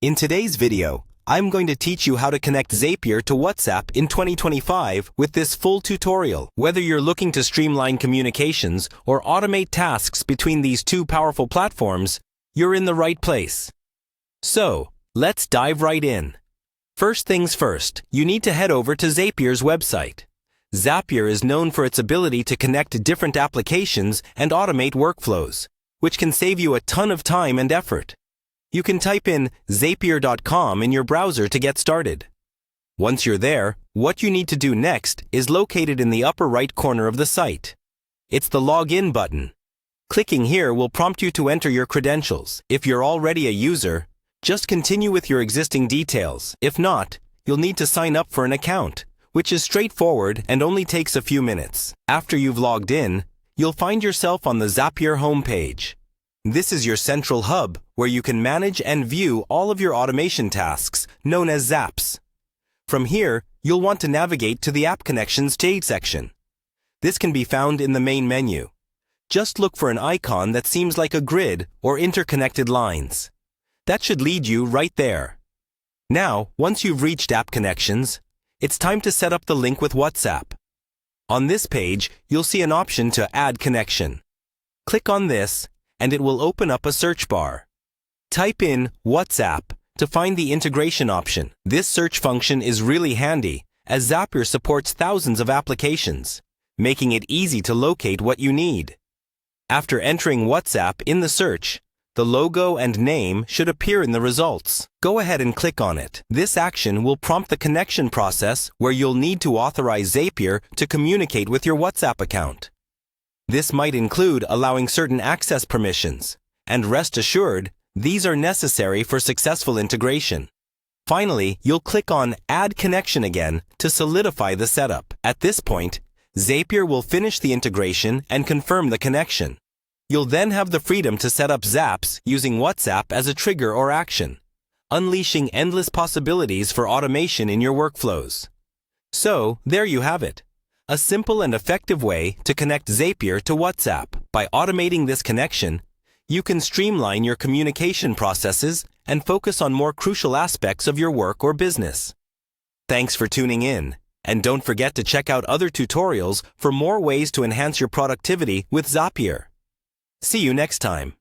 In today's video, I'm going to teach you how to connect Zapier to WhatsApp in 2025 with this full tutorial. Whether you're looking to streamline communications or automate tasks between these two powerful platforms, you're in the right place. So, let's dive right in. First things first, you need to head over to Zapier's website. Zapier is known for its ability to connect different applications and automate workflows, which can save you a ton of time and effort. You can type in zapier.com in your browser to get started. Once you're there, what you need to do next is located in the upper right corner of the site. It's the Login button. Clicking here will prompt you to enter your credentials. If you're already a user, just continue with your existing details. If not, you'll need to sign up for an account, which is straightforward and only takes a few minutes. After you've logged in, you'll find yourself on the Zapier homepage. This is your central hub where you can manage and view all of your automation tasks, known as Zaps. From here, you'll want to navigate to the App Connections section. This can be found in the main menu. Just look for an icon that seems like a grid or interconnected lines. That should lead you right there. Now, once you've reached App Connections, it's time to set up the link with WhatsApp. On this page, you'll see an option to Add Connection. Click on this, and it will open up a search bar. Type in WhatsApp to find the integration option. This search function is really handy, as Zapier supports thousands of applications, making it easy to locate what you need. After entering WhatsApp in the search, the logo and name should appear in the results. Go ahead and click on it. This action will prompt the connection process where you'll need to authorize Zapier to communicate with your WhatsApp account. This might include allowing certain access permissions, and rest assured, these are necessary for successful integration. Finally, you'll click on Add Connection again to solidify the setup. At this point, Zapier will finish the integration and confirm the connection. You'll then have the freedom to set up Zaps using WhatsApp as a trigger or action, unleashing endless possibilities for automation in your workflows. So, there you have it. A simple and effective way to connect Zapier to WhatsApp. By automating this connection, you can streamline your communication processes and focus on more crucial aspects of your work or business. Thanks for tuning in, and don't forget to check out other tutorials for more ways to enhance your productivity with Zapier. See you next time.